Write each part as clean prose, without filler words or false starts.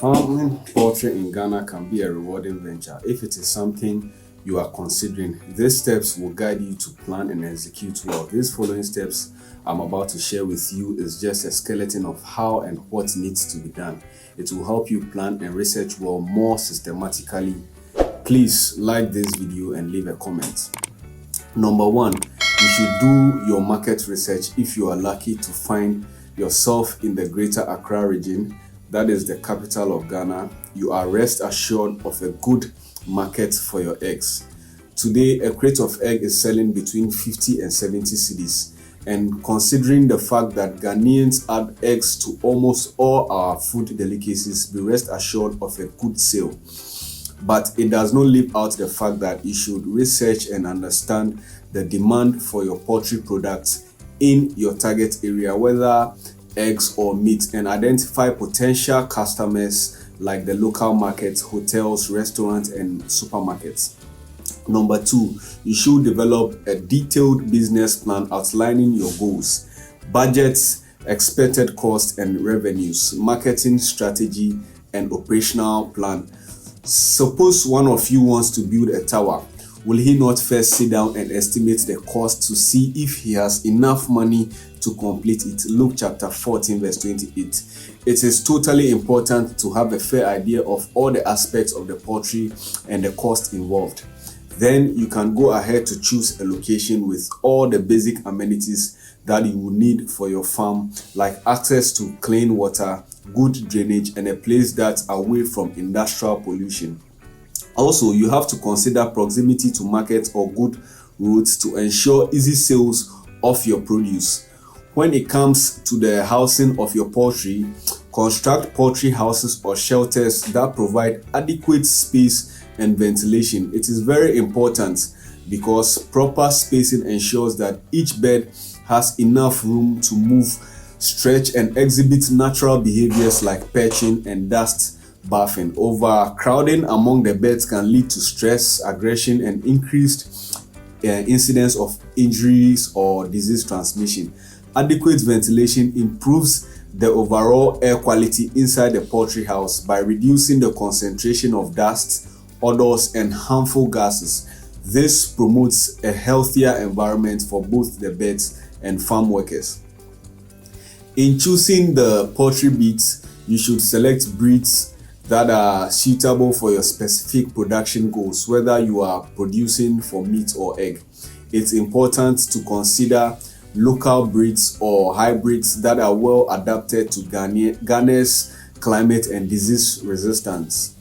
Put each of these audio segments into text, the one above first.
Farming poultry in Ghana can be a rewarding venture if it is something you are considering. These steps will guide you to plan and execute well. These following steps I'm about to share with you is just a skeleton of how and what needs to be done. It will help you plan and research well more systematically. Please like this video and leave a comment. Number one, you should do your market research if you are lucky to find yourself in the greater Accra region, that is the capital of Ghana. You are rest assured of a good market for your eggs. Today, a crate of egg is selling between 50 and 70 cedis. And considering the fact that Ghanaians add eggs to almost all our food delicacies, be rest assured of a good sale. But it does not leave out the fact that you should research and understand the demand for your poultry products in your target area, whether eggs or meat, and identify potential customers like the local markets, hotels, restaurants, and supermarkets. Number two, you should develop a detailed business plan outlining your goals, budgets, expected costs and revenues, marketing strategy, and operational plan. Suppose one of you wants to build a tower. Will he not first sit down and estimate the cost to see if he has enough money to complete it? Luke chapter 14 verse 28. It is totally important to have a fair idea of all the aspects of the poultry and the cost involved. Then you can go ahead to choose a location with all the basic amenities that you will need for your farm, like access to clean water, good drainage, and a place that's away from industrial pollution. Also, you have to consider proximity to markets or good routes to ensure easy sales of your produce. When it comes to the housing of your poultry, construct poultry houses or shelters that provide adequate space and ventilation. It is very important because proper spacing ensures that each bird has enough room to move, stretch, and exhibit natural behaviors like perching and dust bathing. Overcrowding among the birds can lead to stress, aggression, and increased incidence of injuries or disease transmission. Adequate ventilation improves the overall air quality inside the poultry house by reducing the concentration of dust, odors, and harmful gases. This promotes a healthier environment for both the birds and farm workers. In choosing the poultry breeds, you should select breeds that are suitable for your specific production goals, whether you are producing for meat or egg. It's important to consider local breeds or hybrids that are well adapted to Ghana's climate and disease resistance.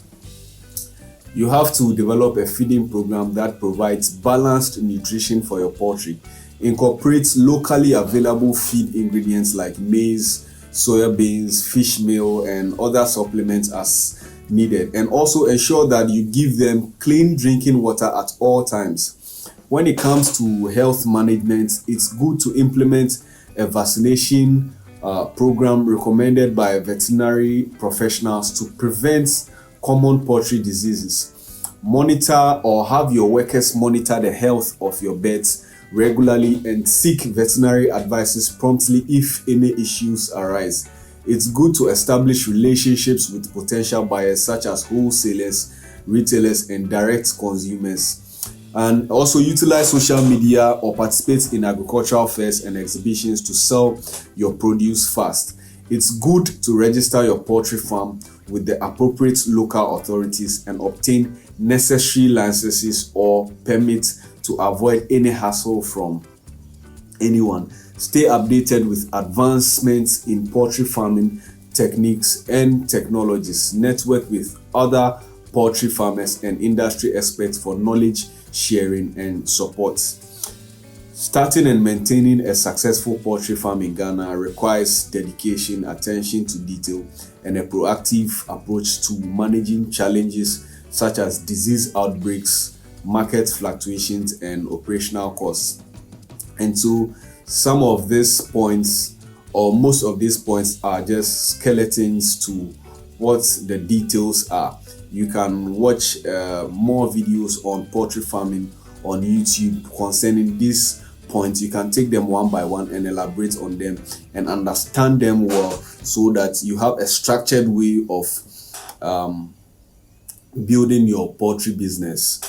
You have to develop a feeding program that provides balanced nutrition for your poultry. Incorporate locally available feed ingredients like maize, soya beans, fish meal, and other supplements as needed. And also ensure that you give them clean drinking water at all times. When it comes to health management, it's good to implement a vaccination program recommended by veterinary professionals to prevent common poultry diseases. Monitor or have your workers monitor the health of your birds regularly and seek veterinary advices promptly if any issues arise. It's good to establish relationships with potential buyers such as wholesalers, retailers, and direct consumers. And also utilize social media or participate in agricultural fairs and exhibitions to sell your produce fast. It's good to register your poultry farm with the appropriate local authorities and obtain necessary licenses or permits to avoid any hassle from anyone. Stay updated with advancements in poultry farming techniques and technologies. Network with other poultry farmers and industry experts for knowledge sharing and support. Starting and maintaining a successful poultry farm in Ghana requires dedication, attention to detail, and a proactive approach to managing challenges such as disease outbreaks, market fluctuations, and operational costs. And so some of these points, or most of these points, are just skeletons to what the details are. You can watch more videos on poultry farming on YouTube concerning these points. You can take them one by one and elaborate on them and understand them well, so that you have a structured way of building your poultry business